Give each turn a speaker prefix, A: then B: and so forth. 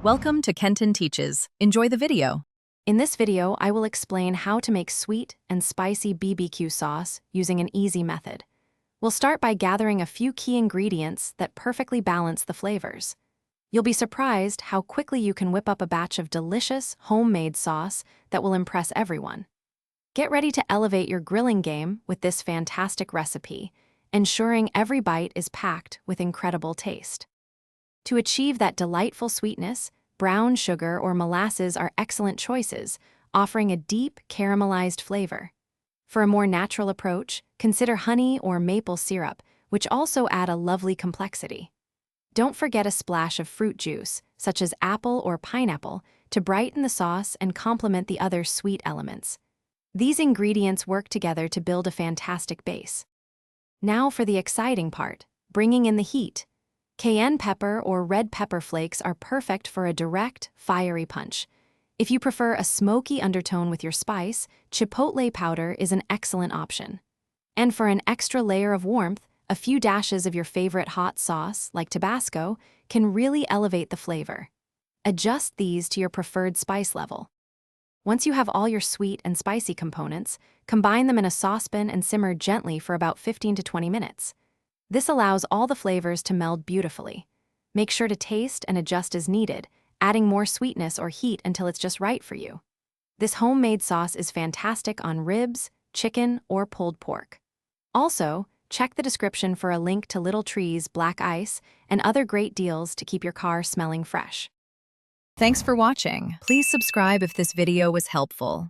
A: Welcome to Kenton Teaches. Enjoy the video.
B: In this video, I will explain how to make sweet and spicy BBQ sauce using an easy method. We'll start by gathering a few key ingredients that perfectly balance the flavors. You'll be surprised how quickly you can whip up a batch of delicious, homemade sauce that will impress everyone. Get ready to elevate your grilling game with this fantastic recipe, ensuring every bite is packed with incredible taste. To achieve that delightful sweetness, brown sugar or molasses are excellent choices, offering a deep, caramelized flavor. For a more natural approach, consider honey or maple syrup, which also add a lovely complexity. Don't forget a splash of fruit juice, such as apple or pineapple, to brighten the sauce and complement the other sweet elements. These ingredients work together to build a fantastic base. Now for the exciting part, bringing in the heat. Cayenne pepper or red pepper flakes are perfect for a direct, fiery punch. If you prefer a smoky undertone with your spice, chipotle powder is an excellent option. And for an extra layer of warmth, a few dashes of your favorite hot sauce, like Tabasco, can really elevate the flavor. Adjust these to your preferred spice level. Once you have all your sweet and spicy components, combine them in a saucepan and simmer gently for about 15 to 20 minutes. This allows all the flavors to meld beautifully. Make sure to taste and adjust as needed, adding more sweetness or heat until it's just right for you. This homemade sauce is fantastic on ribs, chicken, or pulled pork. Also, check the description for a link to Little Tree's Black Ice and other great deals to keep your car smelling fresh.
A: Thanks for watching. Please subscribe if this video was helpful.